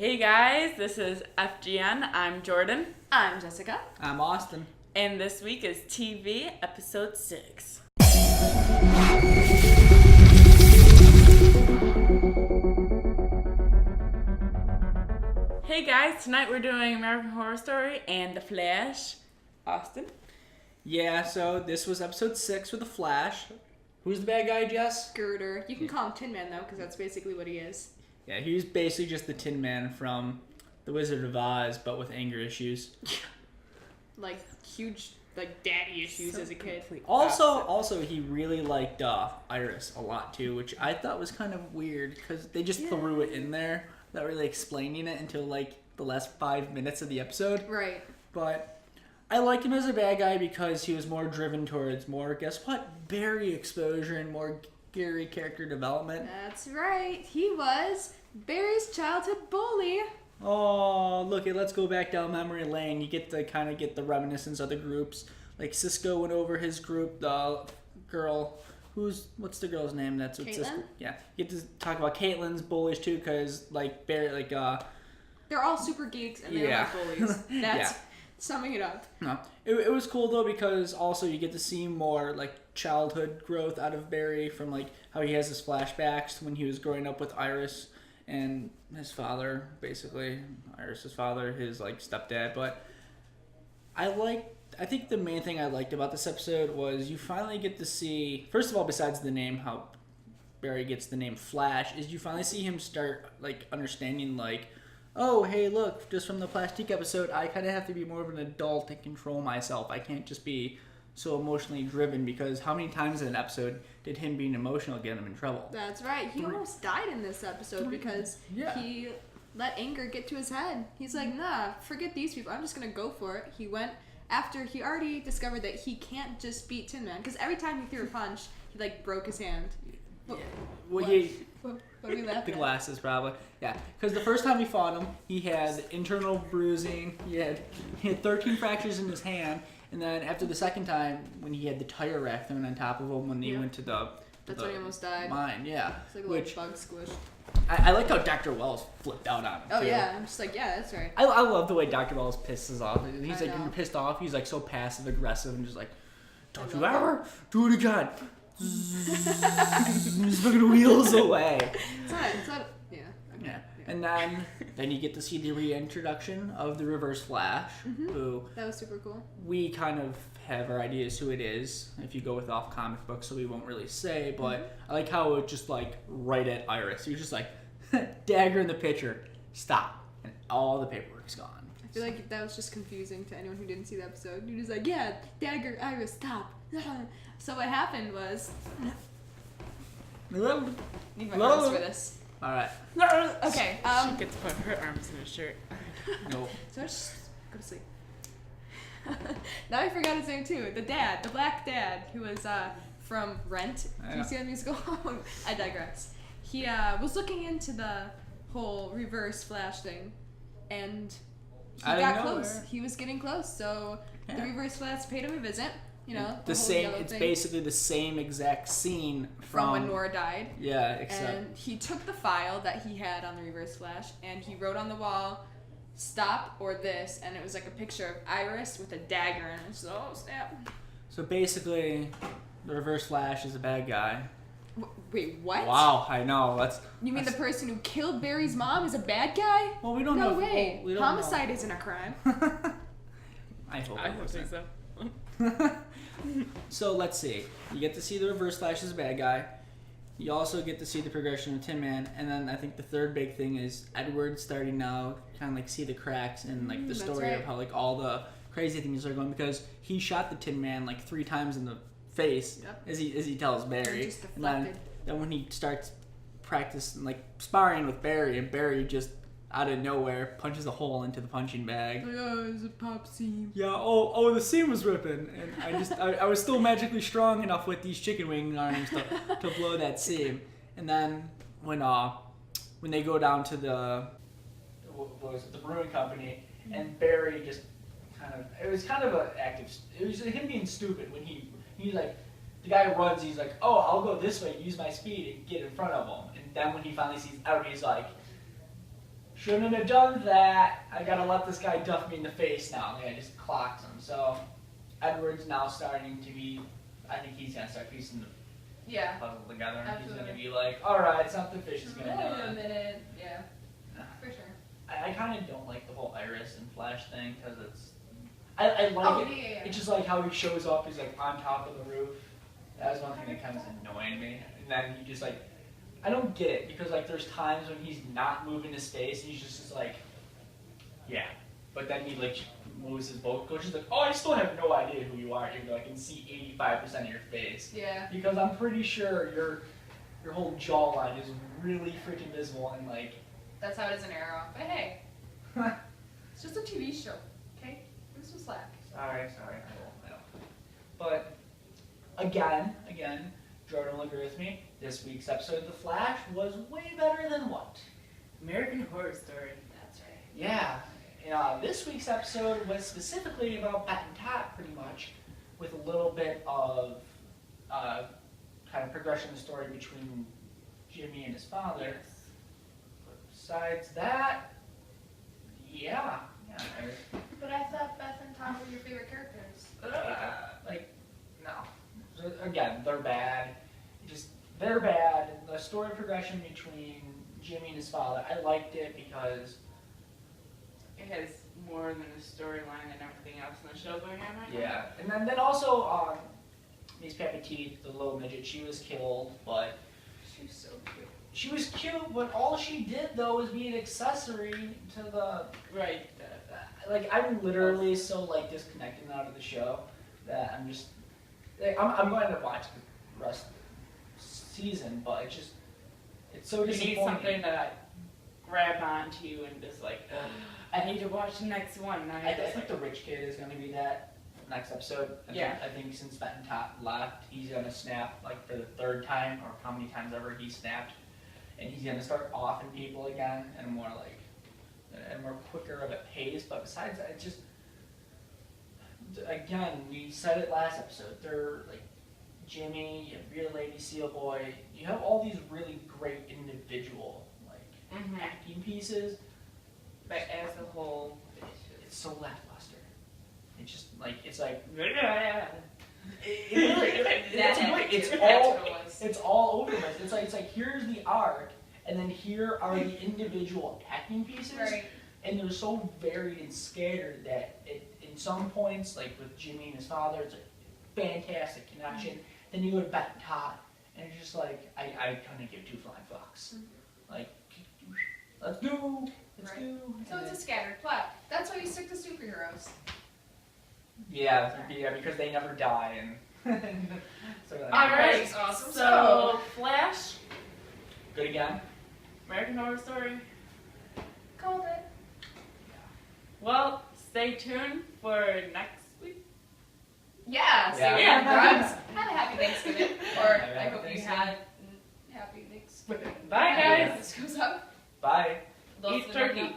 Hey guys, this is FGN. I'm Jordan. I'm Jessica. I'm Austin. And this week is TV episode 6. Hey guys, tonight we're doing American Horror Story and The Flash. Austin? Yeah, so this was episode 6 with The Flash. Who's the bad guy, Jess? Girder. You can call him Tin Man, though, because that's basically what he is. Yeah, he's basically just the Tin Man from The Wizard of Oz, but with anger issues. Like, huge, daddy issues as a kid. Also, he really liked Iris a lot, too, which I thought was kind of weird, because they just threw it in there, not really explaining it until, the last 5 minutes of the episode. Right. But I liked him as a bad guy because he was more driven towards more, guess what, Barry exposure and more Gary character development. That's right. He was Barry's childhood bully. Oh, look, let's go back down memory lane. You get to kind of get the reminiscence of the groups. Like, Cisco went over his group, the girl, what's the girl's name? That's what Caitlin? Cisco, yeah. You get to talk about Caitlin's bullies, too, because, Barry, they're all super geeks and they're like bullies. That's summing it up. No, it was cool, though, because also you get to see more, childhood growth out of Barry from, how he has his flashbacks when he was growing up with Iris and his father, basically. Iris' father, his, stepdad. But I think the main thing I liked about this episode was you finally get to see, first of all, besides the name, how Barry gets the name Flash, is you finally see him start, understanding, oh, hey, look, just from the Plastique episode, I kind of have to be more of an adult and control myself. I can't just be so emotionally driven, because how many times in an episode did him being emotional get him in trouble? That's right. He almost died in this episode because he let anger get to his head. He's like, nah, forget these people. I'm just going to go for it. He went after he already discovered that he can't just beat Tin Man, because every time he threw a punch, he, broke his hand. Yeah. What are we laughing at? The glasses, probably. Yeah, because the first time we fought him, he had internal bruising. He had 13 fractures in his hand. And then after the second time, when he had the tire rack thrown on top of him when they went to that's when he almost died. Mine, yeah. It's like a little bug squish. I like how Dr. Wells flipped out on him, Oh, too. yeah. I'm just like, yeah, that's right. I love the way Dr. Wells pisses off. He's when you're pissed off, he's so passive-aggressive and just don't you ever do it again. He's fucking wheels away. It's not, yeah. Okay. Yeah. And then you get to see the reintroduction of the Reverse Flash, who that was super cool. We kind of have our ideas who it is if you go with off comic books, so we won't really say. But I like how it just right at Iris, you're just dagger in the picture, stop, and all the paperwork's gone. I feel like that was just confusing to anyone who didn't see the episode. You're just yeah, dagger, Iris, stop. So what happened was. Need my arms for this. All right. Okay. She gets to put her arms in her shirt. No. So I just go to sleep. Now I forgot his name too. The black dad, who was from Rent. Did you see that musical? I digress. He was looking into the whole Reverse Flash thing, and he got close. He was getting close, so the Reverse Flash paid him a visit. You know, the same. It's basically the same exact scene from when Nora died. Yeah, except. And he took the file that he had on the Reverse Flash, and he wrote on the wall, "Stop" or this, and it was a picture of Iris with a dagger in it. So snap. So basically, the Reverse Flash is a bad guy. Wait, what? Wow, I know. You mean the person who killed Barry's mom is a bad guy? Well, we don't know. No way. We don't Homicide know. isn't a crime. I hope so. So let's see. You get to see the Reverse Flash as a bad guy. You also get to see the progression of Tin Man, and then I think the third big thing is Edward starting now kind of see the cracks in the story of how all the crazy things are going, because he shot the Tin Man 3 times in the face as he tells Barry, and then when he starts practicing sparring with Barry, and Barry just out of nowhere punches a hole into the punching bag. It's a pop seam. Yeah. Oh, the seam was ripping, and I was still magically strong enough with these chicken wing arms to blow that seam. And then when they go down to the brewing company, and Barry just it was kind of an active. It was him being stupid when he the guy runs. He's oh, I'll go this way, use my speed, and get in front of him. And then when he finally sees Edward, he's Shouldn't have done that. I gotta let this guy duff me in the face now. I just clocked him. So Edward's now starting to be. I think he's gonna start piecing the Yeah. puzzle together. Absolutely. He's gonna be like, all right, something fish is gonna Wait a do. minute. Yeah. For sure. I kind of don't like the whole Iris and Flash thing because it's. I like it. Yeah. It's just like how he shows up. He's like on top of the roof. That was one thing that kind of annoyed me. And then he just like, I don't get it because like there's times when he's not moving his face and he's just like, yeah. But then he like moves his vocal coach. He's like, oh, I still have no idea who you are, even though I can see 85% of your face. Yeah. Because I'm pretty sure your whole jawline is really freaking visible and like. That's how it is in Arrow. But hey, it's just a TV show. Okay, give me some slack. Sorry, I know. But again, Jordan will agree with me. This week's episode of The Flash was way better than what? American Horror Story. That's right. Yeah. This week's episode was specifically about Bat and Tot, pretty much, with a little bit of kind of progression in the story between Jimmy and his father. But besides that, yeah. But I thought Beth and Tom were your favorite characters. No. So, again, they're bad. They're bad. The story progression between Jimmy and his father, I liked it because It has more than a storyline than everything else in the show going on right now. yeah. And then also Miss Petite, the little midget, she was killed, but She was so cute. she was cute. But all she did though was be an accessory to the. Right. Like I'm literally so like disconnected out of the show that I'm just. I'm going to watch the rest of the season, but it's so You disappointing. need something to grab onto you and just like, I need to watch the next one. Now I think the rich kid is going to be that next episode. I think since Fenton Top left, he's going to snap like for the third time, or how many times ever he snapped, and he's going to start offing people again, and more quicker of a pace. But besides that, it's just, again, we said it last episode. They're like Jimmy, you have Real Lady Seal Boy. You have all these really great individual acting pieces. But as a whole, It's so lackluster. It's just like it's all over the place. It's like here's the arc, and then here are the individual acting pieces, Right. and they're so varied and scattered that in some points, like with Jimmy and his father, it's a fantastic connection. Then you go to Beth and Todd, and it's just like I couldn't give two flying fucks. Like let's go. Let's Right. go. So it's a scattered plot. That's why you stick to superheroes. Yeah, because they never die, and so all right. That's awesome. So Flash, good again. American Horror Story. Called it. Well, stay tuned for next week. Yeah. So Yeah. yeah, drugs. Have a happy Thanksgiving, or Have a I happy hope you Thanksgiving. had happy Thanksgiving. Bye, guys. This goes up. Bye. Eat turkey.